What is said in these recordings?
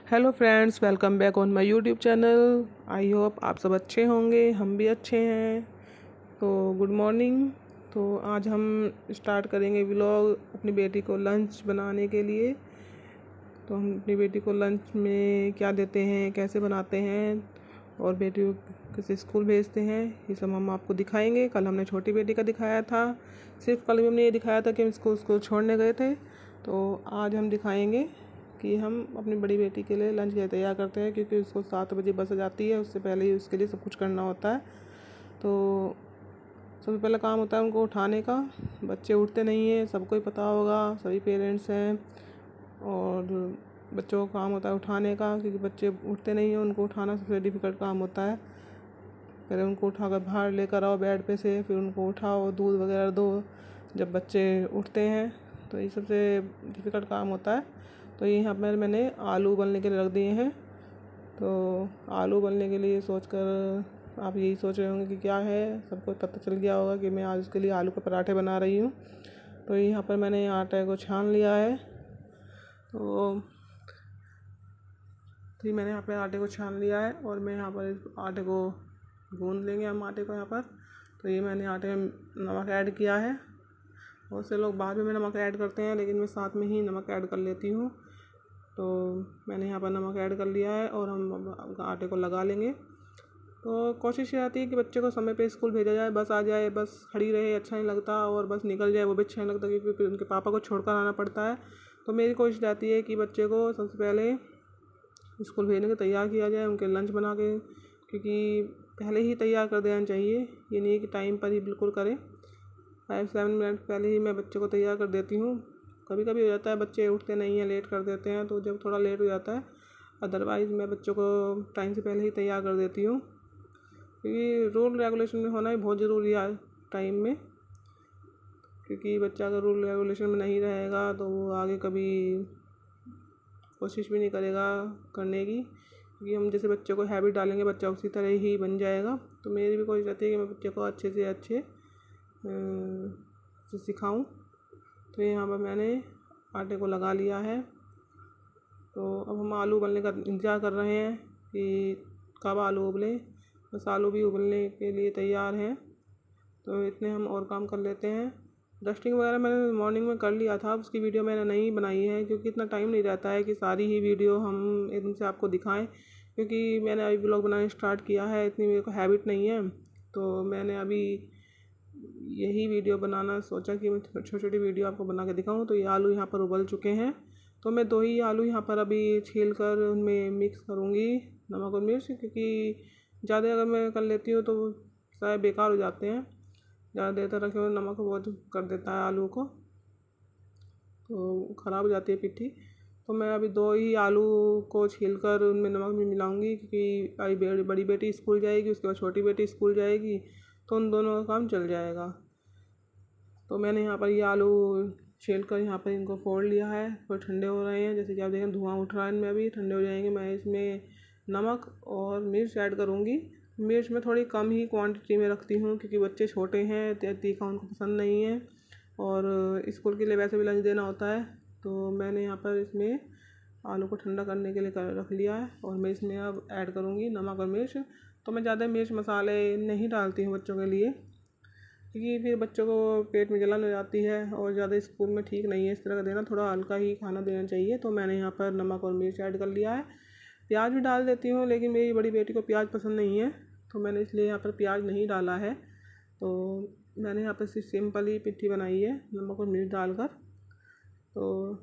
Hello friends, welcome back on my YouTube channel. I hope आप सब अच्छे होंगे, हम भी अच्छे हैं। तो गुड मॉर्निंग। तो आज हम स्टार्ट करेंगे व्लॉग अपनी बेटी को लंच बनाने के लिए। तो हम अपनी बेटी को लंच में क्या देते हैं, कैसे बनाते हैं और बेटी को किस स्कूल भेजते हैं, ये सब हम आपको दिखाएंगे। कल हमने छोटी बेटी का दिखाया था, सिर्फ कल हमने ये दिखाया था कि हम इसको स्कूल छोड़ने गए थे। तो आज हम दिखाएंगे कि हम अपनी बड़ी बेटी के लिए लंच कैसे तैयार करते हैं, क्योंकि उसको 7 बजे बस जाती है। उससे पहले ही उसके लिए सब कुछ करना होता है। तो सबसे पहला काम होता है उनको उठाने का। बच्चे उठते नहीं हैं, सबको ही पता होगा, सभी पेरेंट्स हैं। और बच्चों का काम होता है उठाने का, क्योंकि बच्चे उठते नहीं हैं। उनको उठाना सबसे डिफ़िकल्ट काम होता है। पहले उनको उठाकर बाहर लेकर आओ बेड पे से, फिर उनको उठाओ, दूध वगैरह दो जब बच्चे उठते हैं। तो ये सबसे डिफ़िकल्ट काम होता है। तो यहाँ पर मैंने आलू उबलने के लिए रख दिए हैं। तो आलू उबलने के लिए सोचकर आप यही सोच रहे होंगे कि क्या है, सबको पता चल गया होगा कि मैं आज उसके लिए आलू के पराठे बना रही हूँ। तो यहाँ पर मैंने आटे को छान लिया है। तो मैंने यहाँ पर आटे को छान लिया है और मैं यहाँ पर इस आटे को गूंद लेंगे हम आटे को यहाँ पर। तो ये मैंने आटे में नमक ऐड किया है। बहुत से लोग बाद में नमक ऐड करते हैं, लेकिन मैं साथ में ही नमक ऐड कर लेती हूँ। तो मैंने यहाँ पर नमक ऐड कर लिया है और हम आटे को लगा लेंगे। तो कोशिश ये आती है कि बच्चे को समय पे स्कूल भेजा जाए, बस आ जाए, बस खड़ी रहे अच्छा नहीं लगता, और बस निकल जाए वो भी अच्छा नहीं लगता, क्योंकि फिर उनके पापा को छोड़कर आना पड़ता है। तो मेरी कोशिश रहती है कि बच्चे को सबसे पहले स्कूल भेजने के तैयार किया जाए, उनके लंच बना के, क्योंकि पहले ही तैयार कर देना चाहिए। ये नहीं कि टाइम पर ही बिल्कुल करें। 5-7 मिनट पहले ही मैं बच्चे को तैयार कर देती हूँ। कभी कभी हो जाता है बच्चे उठते नहीं हैं, लेट कर देते हैं, तो जब थोड़ा लेट हो जाता है, अदरवाइज़ मैं बच्चों को टाइम से पहले ही तैयार कर देती हूँ, क्योंकि रूल रेगुलेशन में होना भी बहुत ज़रूरी है टाइम में। क्योंकि बच्चा अगर रूल रेगुलेशन में नहीं रहेगा तो वो आगे कभी कोशिश भी नहीं करेगा करने की, क्योंकि हम जैसे बच्चों को हैबिट डालेंगे बच्चा उसी तरह ही बन जाएगा। तो मेरी भी कोशिश रहती है कि मैं बच्चे को अच्छे से अच्छे से सिखाऊं। तो यहाँ पर मैंने आटे को लगा लिया है। तो अब हम आलू उबलने का इंतज़ार कर रहे हैं कि कब आलू उबले। बस आलू भी उबलने के लिए तैयार हैं। तो इतने हम और काम कर लेते हैं। डस्टिंग वगैरह मैंने मॉर्निंग में कर लिया था, उसकी वीडियो मैंने नहीं बनाई है, क्योंकि इतना टाइम नहीं रहता है कि सारी ही वीडियो हम एकदम से आपको दिखाएं। क्योंकि मैंने अभी व्लॉग बनाना स्टार्ट किया है, इतनी मेरे को हैबिट नहीं है। तो मैंने अभी यही वीडियो बनाना सोचा कि मैं छोटी छोटी वीडियो आपको बना के दिखाऊं। तो ये आलू यहाँ पर उबल चुके हैं। तो मैं 2 ही आलू यहाँ पर अभी छील कर उनमें मिक्स करूँगी नमक और मिर्च, क्योंकि ज़्यादा अगर मैं कर लेती हूँ तो शायद बेकार हो जाते हैं। ज़्यादा देर तक रखे हुए नमक बहुत कर देता है आलू को, तो ख़राब हो जाती है पिट्ठी। तो मैं अभी 2 ही आलू को छीलकर उनमें नमक भी मिलाऊंगी, क्योंकि अभी बड़ी बेटी स्कूल जाएगी, उसके बाद छोटी बेटी स्कूल जाएगी, तो उन दोनों का काम चल जाएगा। तो मैंने यहाँ पर ये आलू छील कर यहाँ पर इनको फोड़ लिया है। थोड़े ठंडे हो रहे हैं, जैसे कि आप देखें धुआं उठ रहा है इनमें, अभी ठंडे हो जाएंगे। मैं इसमें नमक और मिर्च ऐड करूँगी। मिर्च मैं थोड़ी कम ही क्वांटिटी में रखती हूँ, क्योंकि बच्चे छोटे हैं, तीखा उनको पसंद नहीं है, और स्कूल के लिए वैसे भी लंच देना होता है। तो मैंने यहाँ पर इसमें आलू को ठंडा करने के लिए रख लिया है, और मैं इसमें अब ऐड करूँगी नमक और मिर्च। तो मैं ज़्यादा मिर्च मसाले नहीं डालती हूँ बच्चों के लिए, क्योंकि फिर बच्चों को पेट में जलन हो जाती है और ज़्यादा स्कूल में ठीक नहीं है इस तरह का देना, थोड़ा हल्का ही खाना देना चाहिए। तो मैंने यहाँ पर नमक और मिर्च ऐड कर लिया है। प्याज भी डाल देती हूँ, लेकिन मेरी बड़ी बेटी को प्याज पसंद नहीं है, तो मैंने इसलिए यहाँ पर प्याज नहीं डाला है। तो मैंने यहाँ पर सिंपल ही पिट्ठी बनाई है नमक और मिर्च डालकर। तो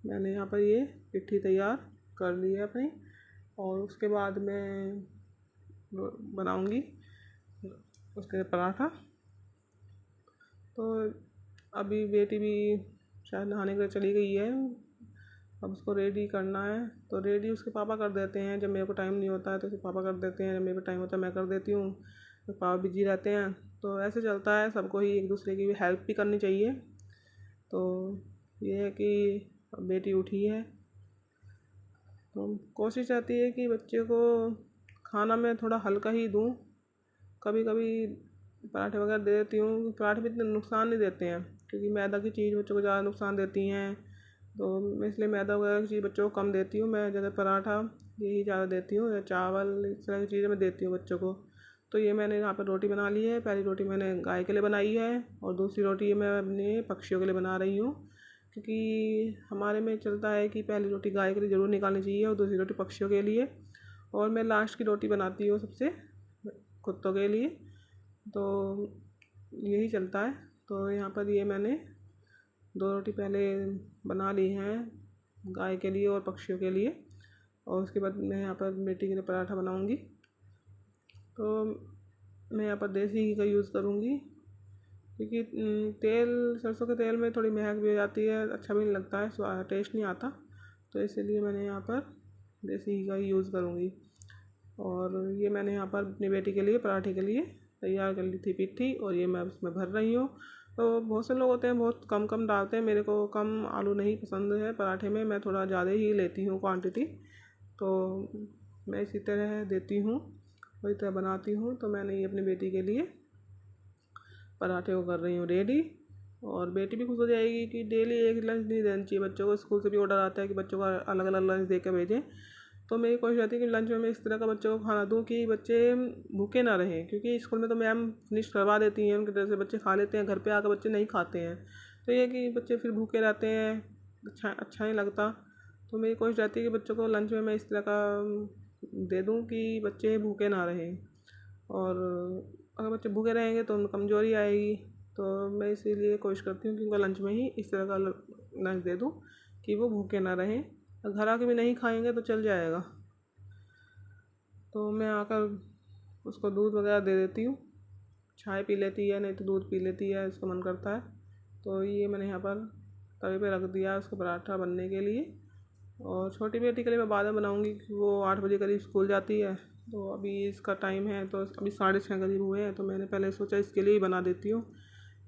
मैंने यहाँ पर ये पिट्ठी तैयार कर ली है अपनी, और उसके बाद मैं बनाऊँगी उसके पराठा। तो अभी बेटी भी शायद नहाने के लिए चली गई है, अब उसको रेडी करना है। तो रेडी उसके पापा कर देते हैं, जब मेरे को टाइम नहीं होता है तो उसके पापा कर देते हैं, जब मेरे को टाइम होता है मैं कर देती हूँ। तो पापा बिजी रहते हैं, तो ऐसे चलता है, सबको ही एक दूसरे की भी हेल्प भी करनी चाहिए। तो ये है कि बेटी उठी है, तो कोशिश रहती है कि बच्चे को खाना में थोड़ा हल्का ही दूँ। कभी कभी पराठे वगैरह दे देती हूँ। पराठे भी इतने नुकसान नहीं देते हैं, क्योंकि मैदा की चीज़ बच्चों को ज़्यादा नुकसान देती हैं। तो मैं इसलिए मैदा वगैरह की चीज़ बच्चों को कम देती हूँ। मैं ज़्यादा पराठा यही ज़्यादा देती हूँ, या चावल, इस तरह की चीज़ें मैं देती हूँ बच्चों को। तो ये मैंने यहाँ पर रोटी बना ली है। पहली रोटी मैंने गाय के लिए बनाई है और दूसरी रोटी मैं अपने पक्षियों के लिए बना रही हूँ, क्योंकि हमारे में चलता है कि पहली रोटी गाय के लिए ज़रूर निकालनी चाहिए और दूसरी रोटी पक्षियों के लिए, और मैं लास्ट की रोटी बनाती हूँ सबसे कुत्तों के लिए। तो यही चलता है। तो यहाँ पर ये मैंने 2 रोटी पहले बना ली हैं गाय के लिए और पक्षियों के लिए, और उसके बाद मैं यहाँ पर बेटी के लिए पराठा बनाऊँगी। तो मैं यहाँ पर देसी घी का यूज़ करूँगी, क्योंकि तेल, सरसों के तेल में थोड़ी महक भी हो जाती है, अच्छा भी नहीं लगता है, स्वाद टेस्ट नहीं आता। तो इसलिए मैंने यहाँ पर देसी घी का ही यूज़ करूँगी। और ये मैंने यहाँ पर अपनी बेटी के लिए पराठे के लिए तैयार कर ली थी पिट्ठी, और ये मैं उसमें भर रही हूँ। तो बहुत से लोग होते हैं बहुत कम कम डालते हैं, मेरे को कम आलू नहीं पसंद है पराठे में, मैं थोड़ा ज़्यादा ही लेती हूँ क्वांटिटी। तो मैं इसी तरह देती हूँ, वही तरह बनाती हूँ। तो मैंने ये अपनी बेटी के लिए पराठे को कर रही हूँ रेडी, और बेटी भी खुश हो जाएगी कि डेली एक लंच नहीं देना चाहिए बच्चों को। स्कूल से भी ऑर्डर आता है कि बच्चों का अलग अलग लंच दे कर भेजें। तो मेरी कोशिश रहती है कि लंच में मैं इस तरह का बच्चों को खाना दूँ कि बच्चे भूखे ना रहें, क्योंकि स्कूल में तो मैम फिनिश करवा देती हैं उनकी तरह से, बच्चे खा लेते हैं, घर पे आकर बच्चे नहीं खाते हैं। तो ये कि बच्चे फिर भूखे रहते हैं, अच्छा नहीं लगता। तो मेरी कोशिश रहती है कि बच्चों को लंच में मैं इस तरह का दे दूँ कि बच्चे भूखे ना रहें, और अगर बच्चे भूखे रहेंगे तो उनमें कमज़ोरी आएगी। तो मैं इसीलिए कोशिश करती हूँ कि उनका लंच में ही इस तरह का लंच दे दूँ कि वो भूखे ना रहें। घर आके भी नहीं खाएंगे तो चल जाएगा। तो मैं आकर उसको दूध वगैरह दे देती हूँ, चाय पी लेती है, नहीं तो दूध पी लेती है, इसका मन करता है। तो ये मैंने यहाँ पर तवे पे रख दिया उसको पराठा बनने के लिए। और छोटी बेटी के लिए मैं बाद में बनाऊँगी, वो 8 बजे करीब स्कूल जाती है। तो अभी इसका टाइम है, तो अभी 6:30 करीब हुए हैं, तो मैंने पहले सोचा इसके लिए ही बना देती हूँ।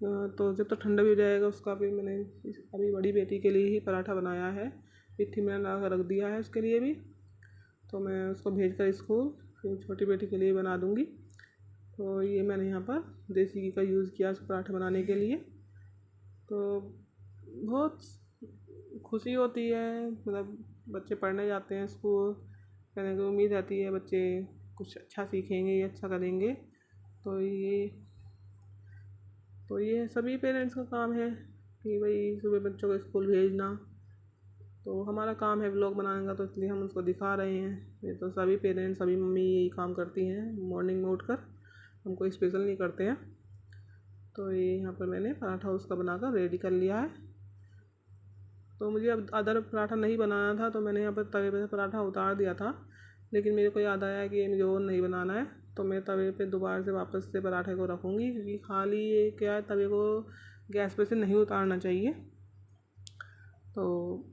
तो जब तक ठंडा भी हो जाएगा उसका, भी मैंने अभी बड़ी बेटी के लिए ही पराठा बनाया है। पिट्ठी मैंने ला कर रख दिया है उसके लिए भी, तो मैं उसको भेज कर स्कूल फिर छोटी बेटी के लिए बना दूँगी। तो ये मैंने यहाँ पर देसी घी का यूज़ किया उस पराठा बनाने के लिए। तो बहुत खुशी होती है, मतलब बच्चे पढ़ने जाते हैं स्कूल, कहने की उम्मीद रहती है बच्चे कुछ अच्छा सीखेंगे या अच्छा करेंगे। तो ये सभी पेरेंट्स का काम है कि भाई सुबह बच्चों को स्कूल भेजना। तो हमारा काम है व्लॉग बनाने का, तो इसलिए हम उसको दिखा रहे हैं। ये तो सभी पेरेंट्स, सभी मम्मी यही काम करती हैं मॉर्निंग में उठकर, हम कोई स्पेशल नहीं करते हैं। तो ये यहाँ पर मैंने पराठा उसका बनाकर रेडी कर लिया है। तो मुझे अब अदर पराठा नहीं बनाना था, तो मैंने यहाँ पर तवे पे पराठा उतार दिया था, लेकिन मेरे को याद आया कि ये मुझे और नहीं बनाना है। तो मैं तवे पे दोबारा से वापस से पराठे को रखूँगी, क्योंकि खाली ये क्या है, तवे को गैस पे से नहीं उतारना चाहिए। तो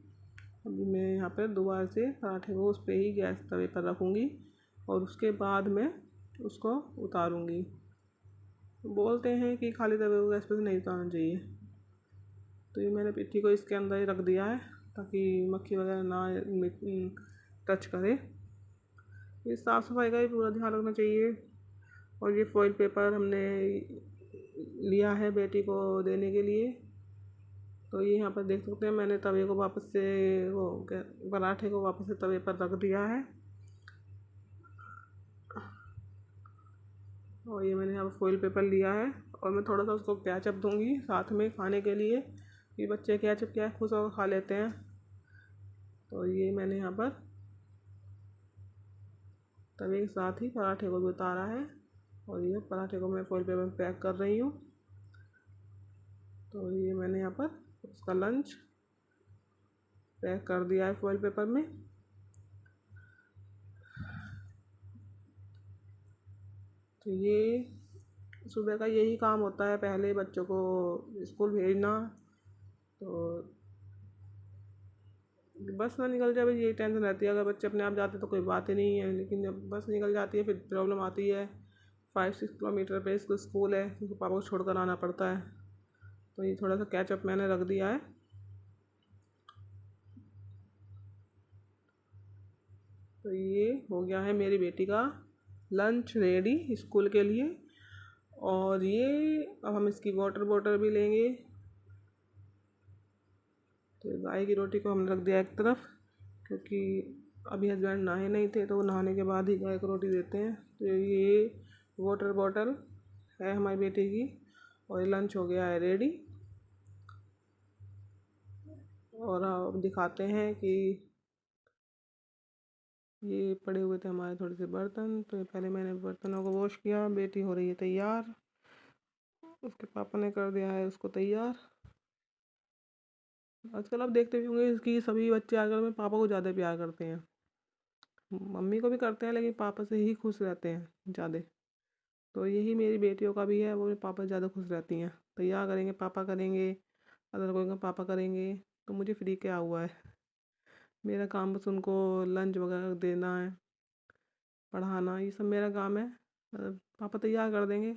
अभी मैं यहाँ पर दोबारा से पराठे को उस पर ही गैस तवे पर रखूँगी, और उसके बाद मैं उसको उतारूँगी। बोलते हैं कि खाली तवे को गैस पे से नहीं उतारना चाहिए। तो ये मैंने पिट्ठी को इसके अंदर ही रख दिया है, ताकि मक्खी वगैरह ना टच करे। ये साफ़ सफाई का भी पूरा ध्यान रखना चाहिए। और ये फॉइल पेपर हमने लिया है बेटी को देने के लिए। तो ये यहाँ पर देख सकते हैं, मैंने तवे को वापस से वो पराठे को वापस से तवे पर रख दिया है। और ये मैंने यहाँ पर फॉइल पेपर लिया है, और मैं थोड़ा सा उसको केचप दूँगी साथ में खाने के लिए, कि बच्चे केचप क्या खुश होकर खा लेते हैं। तो ये मैंने यहाँ पर तवे के साथ ही पराठे को भी उतारा है, और ये पराठे को मैं फॉइल पेपर में पैक कर रही हूँ। तो ये मैंने यहाँ पर उसका लंच पैक कर दिया है फॉइल पेपर में। तो ये सुबह का यही काम होता है, पहले बच्चों को स्कूल भेजना। तो बस ना निकल जाए, यही टेंशन रहती है। अगर बच्चे अपने आप जाते तो कोई बात ही नहीं है, लेकिन जब बस निकल जाती है फिर प्रॉब्लम आती है। 5-6 किलोमीटर पे इसको स्कूल है, क्योंकि पापा को छोड़कर आना पड़ता है। तो ये थोड़ा सा कैचअप मैंने रख दिया है। तो ये हो गया है मेरी बेटी का लंच रेडी स्कूल के लिए। और ये अब हम इसकी वाटर बॉटल भी लेंगे। तो गाय की रोटी को हमने रख दिया एक तरफ, क्योंकि अभी हस्बैंड नहाए नहीं थे, तो वो नहाने के बाद ही गाय को रोटी देते हैं। तो ये वाटर बॉटल है हमारी बेटी की, और लंच हो गया है रेडी। और अब दिखाते हैं कि ये पड़े हुए थे हमारे थोड़े से बर्तन, तो पहले मैंने बर्तनों को वॉश किया। बेटी हो रही है तैयार, उसके पापा ने कर दिया है उसको तैयार। आजकल आप देखते भी होंगे कि सभी बच्चे आजकल में पापा को ज़्यादा प्यार करते हैं। मम्मी को भी करते हैं, लेकिन पापा से ही खुश रहते हैं ज़्यादा। तो यही मेरी बेटियों का भी है, वो मेरे पापा ज़्यादा खुश रहती हैं। तैयार करेंगे पापा करेंगे, अदर कोई का पापा करेंगे, तो मुझे फ्री क्या हुआ है। मेरा काम बस उनको लंच वगैरह देना है, पढ़ाना, ये सब मेरा काम है। पापा तैयार कर देंगे,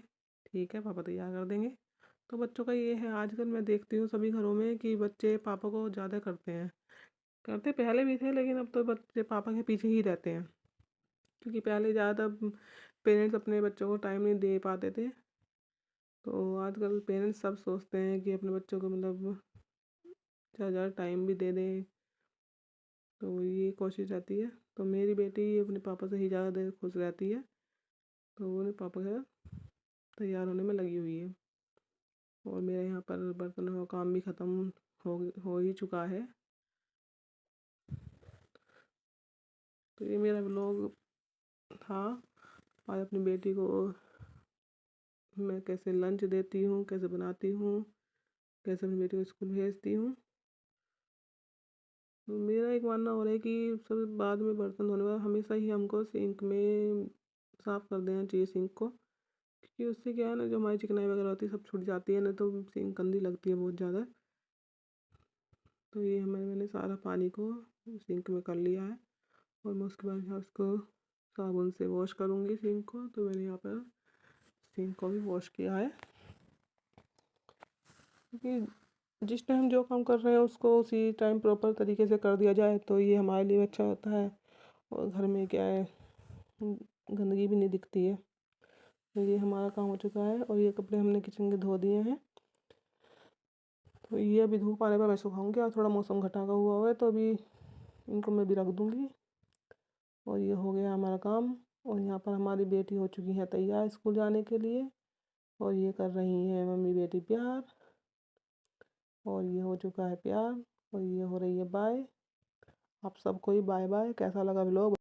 ठीक है, पापा तैयार कर देंगे। तो बच्चों का ये है, आजकल मैं देखती हूँ सभी घरों में कि बच्चे पापा को ज़्यादा करते हैं। करते पहले भी थे, लेकिन अब तो बच्चे पापा के पीछे ही रहते हैं, क्योंकि पहले ज़्यादा पेरेंट्स अपने बच्चों को टाइम नहीं दे पाते थे। तो आजकल पेरेंट्स सब सोचते हैं कि अपने बच्चों को मतलब ज़्यादा टाइम भी दे दें, तो ये कोशिश रहती है। तो मेरी बेटी अपने पापा से ही ज़्यादा देर खुश रहती है, तो वो पापा के तैयार होने में लगी हुई है। और मेरे यहाँ पर बर्तनों का काम भी ख़त्म हो ही चुका है। तो ये मेरा व्लॉग था। आज अपनी बेटी को मैं कैसे लंच देती हूँ, कैसे बनाती हूँ, कैसे अपनी बेटी को स्कूल भेजती हूँ। तो मेरा एक मानना हो रहा है कि सब बाद में बर्तन धोने बाद हमेशा ही हमको सिंक में साफ़ कर देना चाहिए सिंक को, क्योंकि उससे क्या है ना, जो हमारी चिकनाई वगैरह होती है सब छूट जाती है ना, तो सिंक गंदी लगती है बहुत ज़्यादा। तो ये मैंने सारा पानी को सिंक में कर लिया है, और मैं उसके बाद यहाँ उसको साबुन से वॉश करूँगी सिंक को। तो मैंने यहाँ पर सिंक को भी वॉश किया है, क्योंकि जिस टाइम जो काम कर रहे हैं उसको उसी टाइम प्रॉपर तरीके से कर दिया जाए तो ये हमारे लिए अच्छा होता है, और घर में क्या है गंदगी भी नहीं दिखती है। तो ये हमारा काम हो चुका है, और ये कपड़े हमने किचन के धो दिए हैं। तो ये अभी धूप आने पर मैं सुखाऊंगी, और थोड़ा मौसम घटा का हुआ है, तो अभी इनको मैं भी रख दूँगी। और ये हो गया हमारा काम। और यहाँ पर हमारी बेटी हो चुकी है तैयार स्कूल जाने के लिए, और ये कर रही है मम्मी बेटी प्यार, और ये हो चुका है प्यार, और ये हो रही है बाय। आप सबको ही बाय बाय। कैसा लगा व्लॉग?